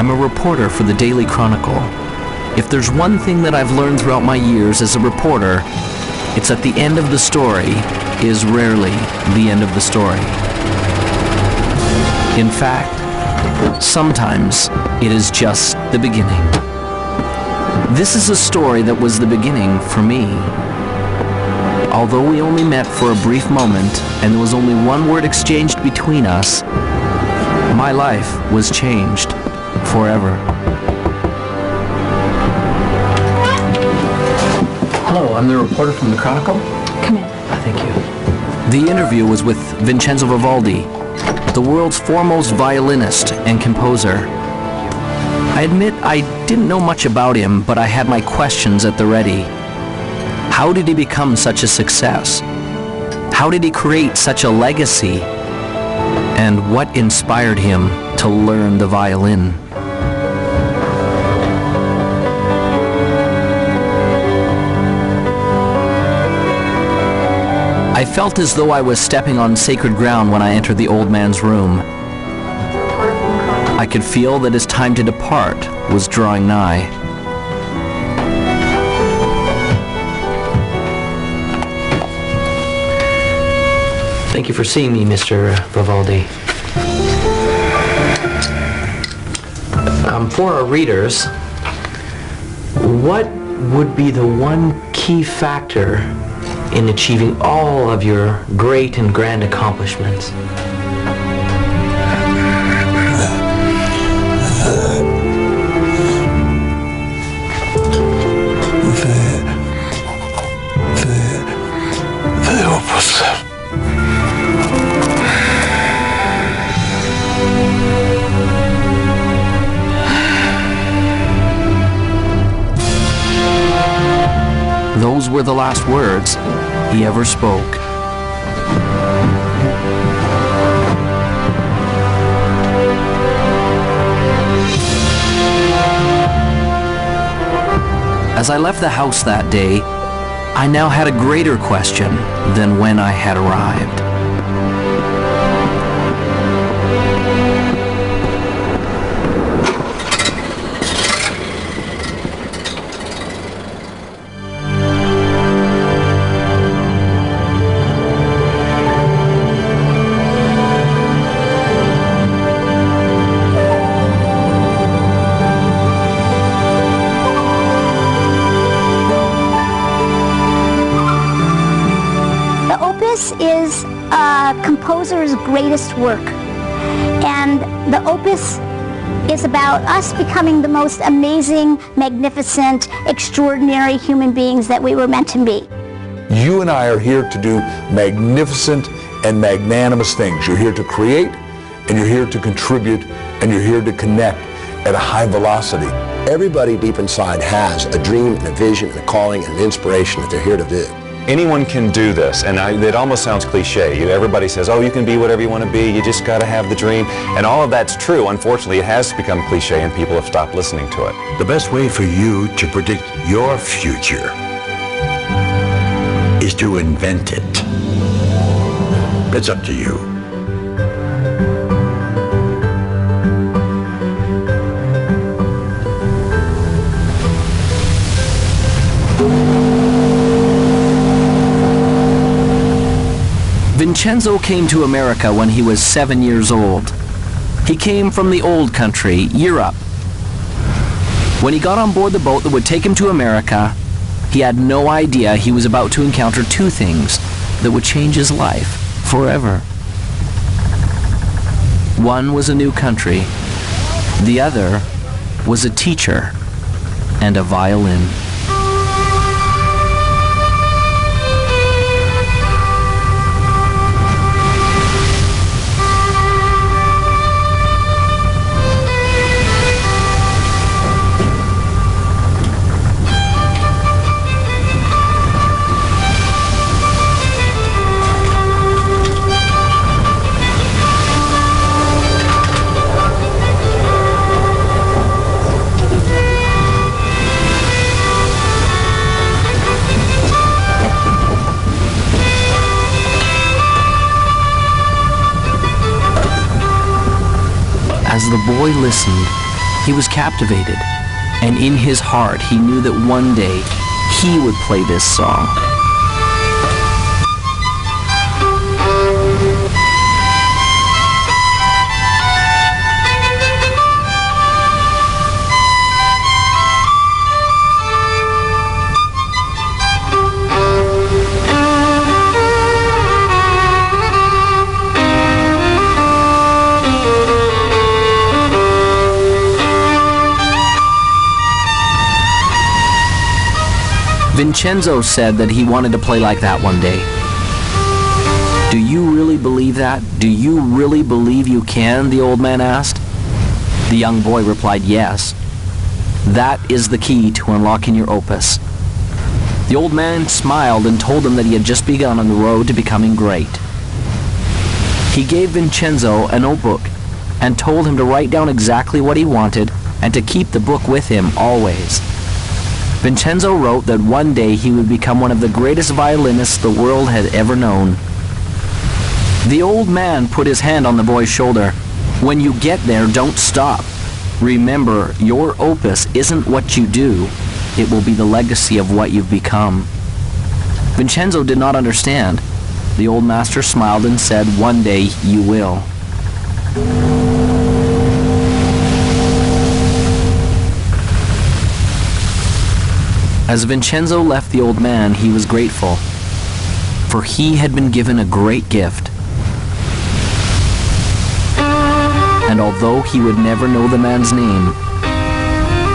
I'm a reporter for the Daily Chronicle. If there's one thing that I've learned throughout my years as a reporter, it's that the end of the story is rarely the end of the story. In fact, sometimes it is just the beginning. This is a story that was the beginning for me. Although we only met for a brief moment and there was only one word exchanged between us, my life was changed forever. Hello, I'm the reporter from the Chronicle. Come in. Thank you. The interview was with Vincenzo Vivaldi, the world's foremost violinist and composer. I admit I didn't know much about him, but I had my questions at the ready. How did he become such a success? How did he create such a legacy? And what inspired him to learn the violin? I felt as though I was stepping on sacred ground when I entered the old man's room. I could feel that his time to depart was drawing nigh. Thank you for seeing me, Mr. Vivaldi. For our readers, what would be the one key factor in achieving all of your great and grand accomplishments? The opus. Those were the last words he ever spoke. As I left the house that day, I now had a greater question than when I had arrived. Is a composer's greatest work, and the opus is about us becoming the most amazing, magnificent, extraordinary human beings that we were meant to be. You and I are here to do magnificent and magnanimous things. You're here to create, and you're here to contribute, and you're here to connect at a high velocity. Everybody deep inside has a dream and a vision and a calling and an inspiration that they're here to do. Anyone can do this, and it almost sounds cliche. Everybody says, oh, you can be whatever you want to be, you just got to have the dream. And all of that's true. Unfortunately, it has become cliche and people have stopped listening to it. The best way for you to predict your future is to invent it. It's up to you. Vincenzo came to America when he was 7 years old. He came from the old country, Europe. When he got on board the boat that would take him to America, he had no idea he was about to encounter two things that would change his life forever. One was a new country. The other was a teacher and a violin. As the boy listened, He was captivated, and in his heart he knew that one day he would play this song. Vincenzo said that he wanted to play like that one day. Do you really believe that? Do you really believe you can? The old man asked. The young boy replied, yes. That is the key to unlocking your opus. The old man smiled and told him that he had just begun on the road to becoming great. He gave Vincenzo a notebook and told him to write down exactly what he wanted and to keep the book with him always. Vincenzo wrote that one day he would become one of the greatest violinists the world had ever known. The old man put his hand on the boy's shoulder. When you get there, don't stop. Remember, your opus isn't what you do. It will be the legacy of what you've become. Vincenzo did not understand. The old master smiled and said, one day you will. As Vincenzo left the old man, he was grateful, for he had been given a great gift. And although he would never know the man's name,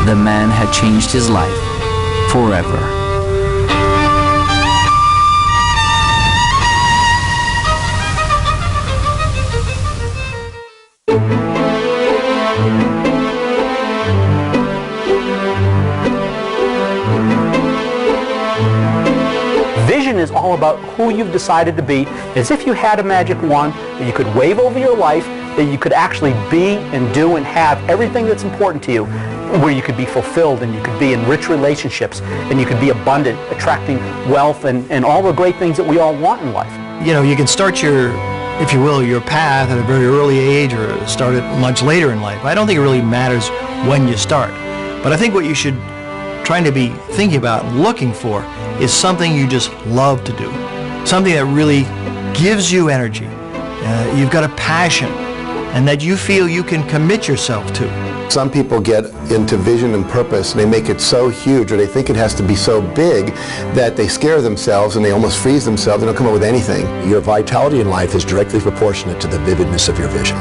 the man had changed his life forever. Is all about who you've decided to be, as if you had a magic wand that you could wave over your life, that you could actually be and do and have everything that's important to you, where you could be fulfilled and you could be in rich relationships and you could be abundant, attracting wealth and all the great things that we all want in life. You know, you can start your, if you will, your path at a very early age or start it much later in life. I don't think it really matters when you start, but I think what you should trying to be thinking about and looking for is something you just love to do, something that really gives you energy. You've got a passion and that you feel you can commit yourself to. Some people get into vision and purpose and they make it so huge, or they think it has to be so big that they scare themselves and they almost freeze themselves. They don't come up with anything. Your vitality in life is directly proportionate to the vividness of your vision.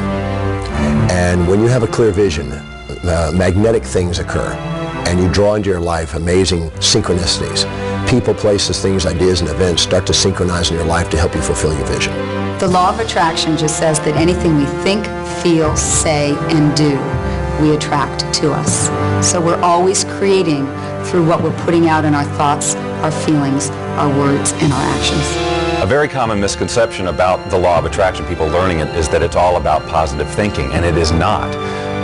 And when you have a clear vision, magnetic things occur. And you draw into your life amazing synchronicities. People, places, things, ideas, and events start to synchronize in your life to help you fulfill your vision. The law of attraction just says that anything we think, feel, say, and do, we attract to us. So we're always creating through what we're putting out in our thoughts, our feelings, our words, and our actions. A very common misconception about the law of attraction, people learning it, is that it's all about positive thinking, and it is not.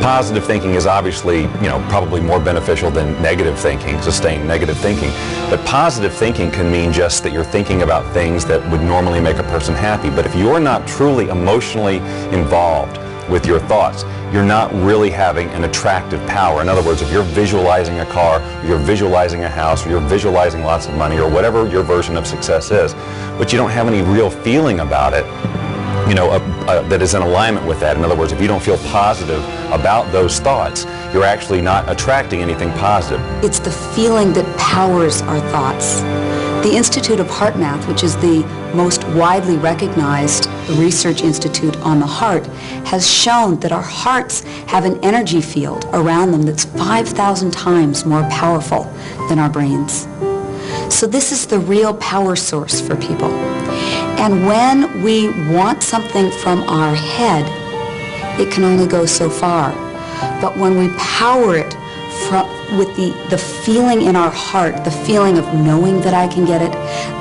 Positive thinking is obviously, probably more beneficial than negative thinking, sustained negative thinking. But positive thinking can mean just that you're thinking about things that would normally make a person happy. But if you're not truly emotionally involved with your thoughts, you're not really having an attractive power. In other words, if you're visualizing a car, or you're visualizing a house, or you're visualizing lots of money, or whatever your version of success is, but you don't have any real feeling about it, that is in alignment with that. In other words, if you don't feel positive about those thoughts, you're actually not attracting anything positive. It's the feeling that powers our thoughts. The Institute of Heart Math, which is the most widely recognized research institute on the heart, has shown that our hearts have an energy field around them that's 5,000 times more powerful than our brains. So this is the real power source for people. And when we want something from our head, it can only go so far. But when we power it with the feeling in our heart, the feeling of knowing that I can get it,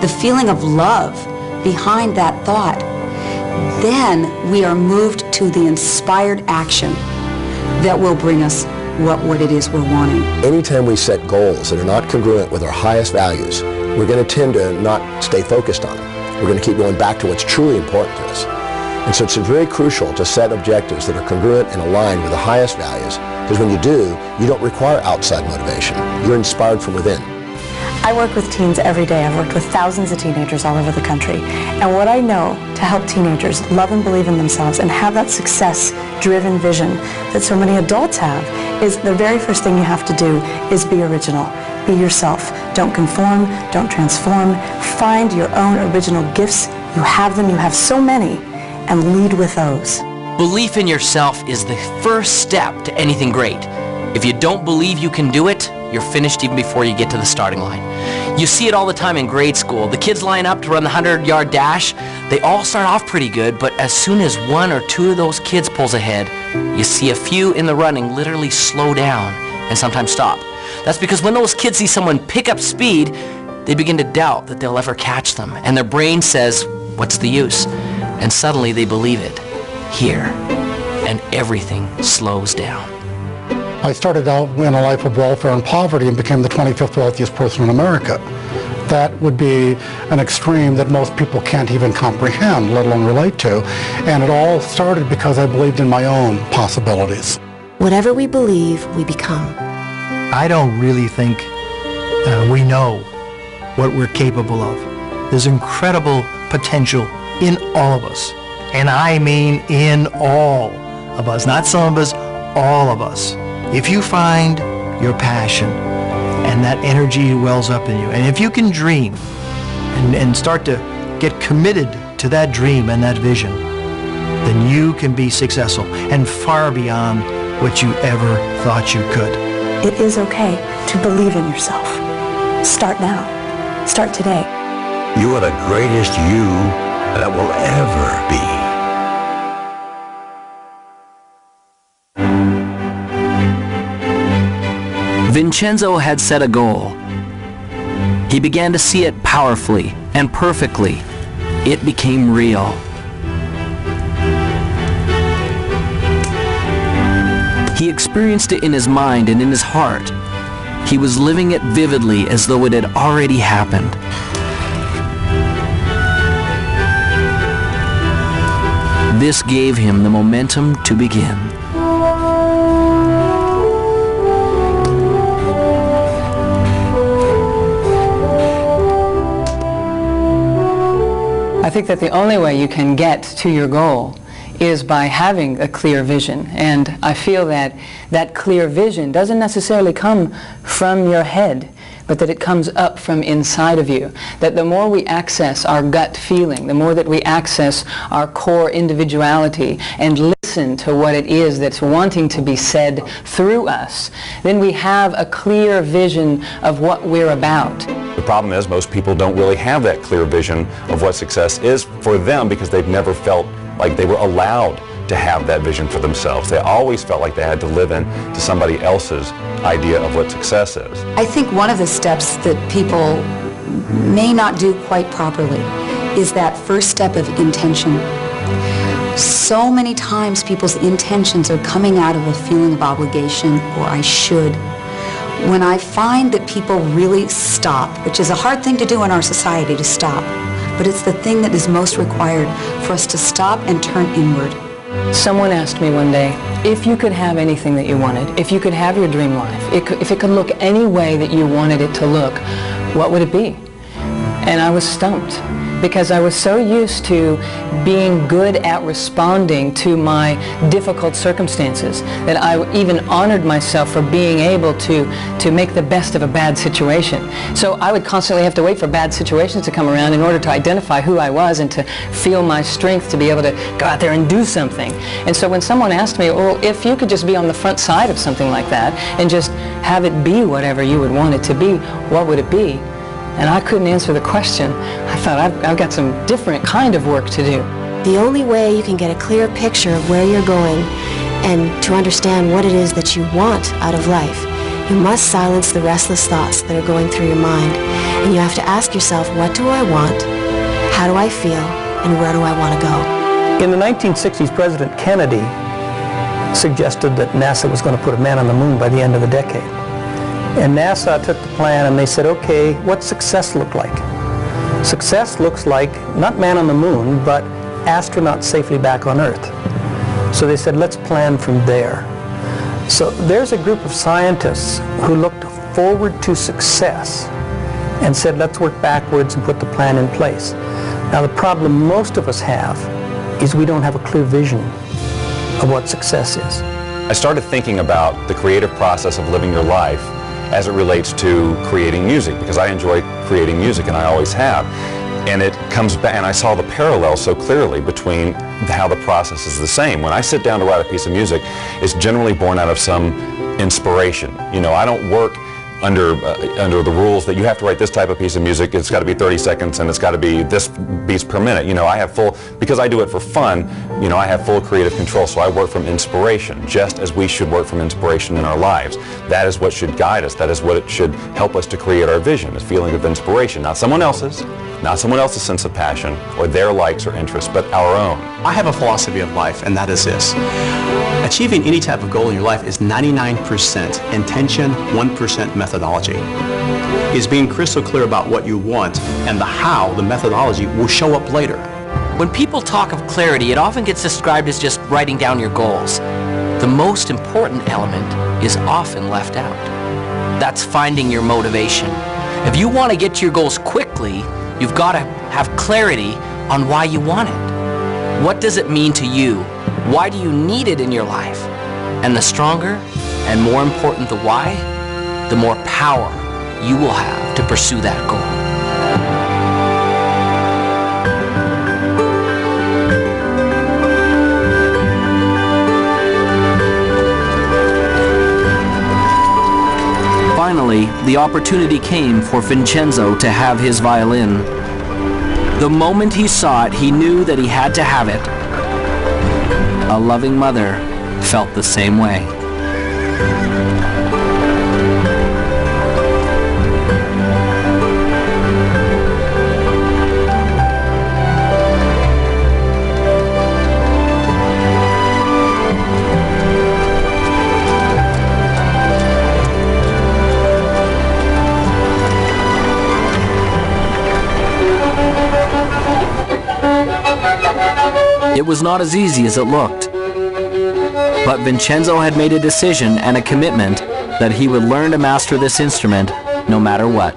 the feeling of love behind that thought, then we are moved to the inspired action that will bring us what it is we're wanting. Anytime we set goals that are not congruent with our highest values, we're going to tend to not stay focused on them. We're going to keep going back to what's truly important to us. And so it's very crucial to set objectives that are congruent and aligned with the highest values, because when you do, you don't require outside motivation. You're inspired from within. I work with teens every day. I've worked with thousands of teenagers all over the country. And what I know to help teenagers love and believe in themselves and have that success-driven vision that so many adults have is the very first thing you have to do is be original. Be yourself. Don't conform. Don't transform. Find your own original gifts. You have them. You have so many. And lead with those. Belief in yourself is the first step to anything great. If you don't believe you can do it, you're finished even before you get to the starting line. You see it all the time in grade school. The kids line up to run the 100-yard dash. They all start off pretty good, but as soon as one or two of those kids pulls ahead, you see a few in the running literally slow down and sometimes stop. That's because when those kids see someone pick up speed, they begin to doubt that they'll ever catch them, and their brain says, what's the use? And suddenly they believe it. Here. And everything slows down. I started out in a life of welfare and poverty and became the 25th wealthiest person in America. That would be an extreme that most people can't even comprehend, let alone relate to. And it all started because I believed in my own possibilities. Whatever we believe, we become. I don't really think we know what we're capable of. There's incredible potential in all of us. And I mean in all of us, not some of us, all of us. If you find your passion and that energy wells up in you, and if you can dream and start to get committed to that dream and that vision, then you can be successful and far beyond what you ever thought you could. It is okay to believe in yourself. Start now. Start today. You are the greatest you that will ever be. Vincenzo had set a goal. He began to see it powerfully and perfectly. It became real. He experienced it in his mind and in his heart. He was living it vividly as though it had already happened. This gave him the momentum to begin. I think that the only way you can get to your goal is by having a clear vision. And I feel that that clear vision doesn't necessarily come from your head, but that it comes up from inside of you. That the more we access our gut feeling, the more that we access our core individuality and listen to what it is that's wanting to be said through us, then we have a clear vision of what we're about. The problem is most people don't really have that clear vision of what success is for them because they've never felt like they were allowed to have that vision for themselves. They always felt like they had to live in to somebody else's idea of what success is. I think one of the steps that people may not do quite properly is that first step of intention. So many times people's intentions are coming out of a feeling of obligation or I should. When I find that people really stop, which is a hard thing to do in our society, to stop, but it's the thing that is most required for us to stop and turn inward. Someone asked me one day, if you could have anything that you wanted, if you could have your dream life, if it could look any way that you wanted it to look, what would it be? And I was stumped, because I was so used to being good at responding to my difficult circumstances that I even honored myself for being able to make the best of a bad situation. So I would constantly have to wait for bad situations to come around in order to identify who I was and to feel my strength to be able to go out there and do something. And so when someone asked me, well, if you could just be on the front side of something like that and just have it be whatever you would want it to be, what would it be? And I couldn't answer the question. I thought, I've got some different kind of work to do. The only way you can get a clear picture of where you're going and to understand what it is that you want out of life, you must silence the restless thoughts that are going through your mind. And you have to ask yourself, what do I want? How do I feel? And where do I want to go? In the 1960s, President Kennedy suggested that NASA was going to put a man on the moon by the end of the decade. And NASA took the plan and they said, okay, what's success look like? Success looks like not man on the moon, but astronauts safely back on Earth. So they said, let's plan from there. So there's a group of scientists who looked forward to success and said, let's work backwards and put the plan in place. Now the problem most of us have is we don't have a clear vision of what success is. I started thinking about the creative process of living your life as it relates to creating music, because I enjoy creating music and I always have. And it comes back, and I saw the parallel so clearly between how the process is the same. When I sit down to write a piece of music, it's generally born out of some inspiration. You know, I don't work under the rules that you have to write this type of piece of music, it's got to be 30 seconds and it's got to be this beats per minute. You know, I have full, because I do it for fun, you know, I have full creative control, so I work from inspiration, just as we should work from inspiration in our lives. That is what should guide us, that is what it should help us to create our vision, this feeling of inspiration, not someone else's sense of passion or their likes or interests, but our own. I have a philosophy of life, and that is this. Achieving any type of goal in your life is 99% intention, 1% methodology. Is being crystal clear about what you want and the how, the methodology, will show up later. When people talk of clarity, it often gets described as just writing down your goals. The most important element is often left out. That's finding your motivation. If you want to get to your goals quickly, you've got to have clarity on why you want it. What does it mean to you? Why do you need it in your life? And the stronger and more important the why, the more power you will have to pursue that goal. Finally, the opportunity came for Vincenzo to have his violin. The moment he saw it, he knew that he had to have it. A loving mother felt the same way. It was not as easy as it looked. But Vincenzo had made a decision and a commitment that he would learn to master this instrument no matter what.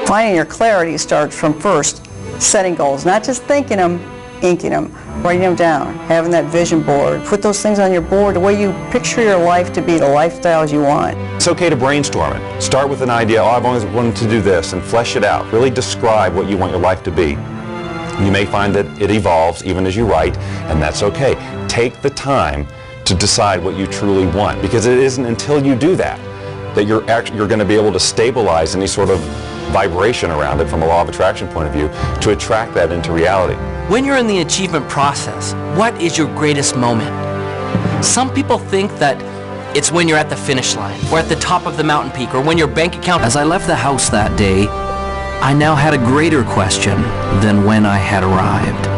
Finding your clarity starts from first setting goals, not just thinking them, inking them, writing them down, having that vision board. Put those things on your board, the way you picture your life to be, the lifestyles you want. It's okay to brainstorm it. Start with an idea, oh, I've always wanted to do this, and flesh it out. Really describe what you want your life to be. You may find that it evolves even as you write, and that's okay. Take the time to decide what you truly want, because it isn't until you do that that you're going to be able to stabilize any sort of vibration around it from a law of attraction point of view to attract that into reality. When you're in the achievement process, what is your greatest moment? Some people think that it's when you're at the finish line, or at the top of the mountain peak, or when your bank account... As I left the house that day, I now had a greater question than when I had arrived.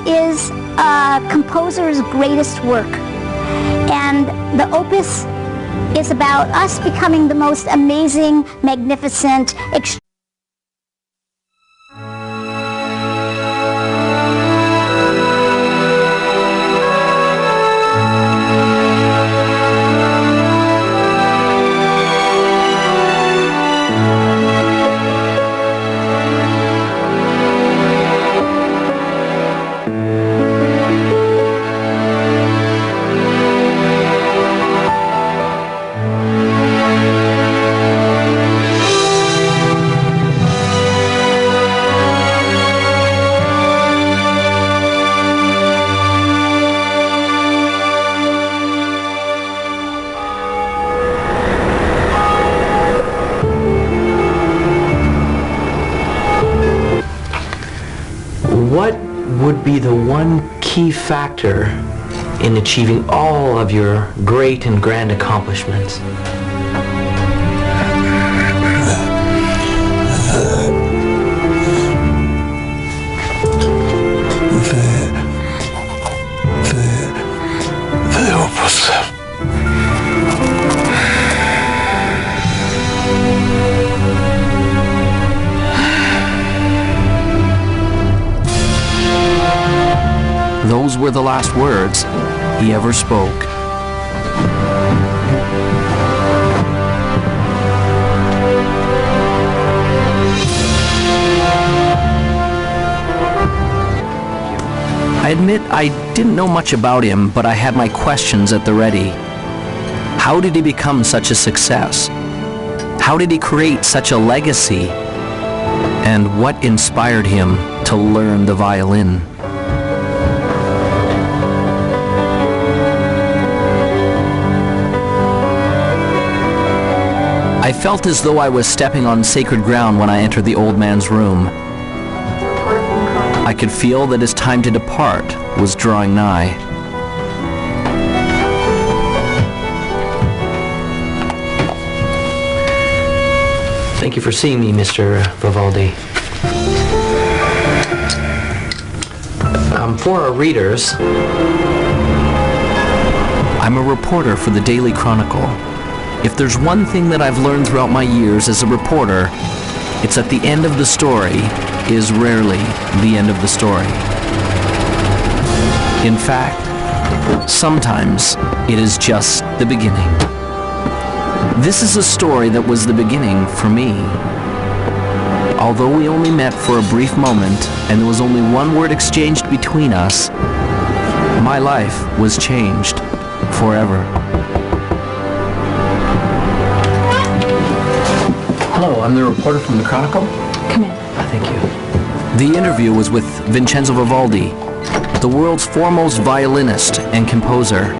Is a composer's greatest work, and the opus is about us becoming the most amazing, magnificent, one key factor in achieving all of your great and grand accomplishments? The opus. Those were the last words he ever spoke. I admit I didn't know much about him, but I had my questions at the ready. How did he become such a success? How did he create such a legacy? And what inspired him to learn the violin? I felt as though I was stepping on sacred ground when I entered the old man's room. I could feel that his time to depart was drawing nigh. Thank you for seeing me, Mr. Vivaldi. For our readers, I'm a reporter for the Daily Chronicle. If there's one thing that I've learned throughout my years as a reporter, it's that the end of the story is rarely the end of the story. In fact, sometimes it is just the beginning. This is a story that was the beginning for me. Although we only met for a brief moment and there was only one word exchanged between us, my life was changed forever. Hello, I'm the reporter from the Chronicle. Come in. Thank you. The interview was with Vincenzo Vivaldi, the world's foremost violinist and composer.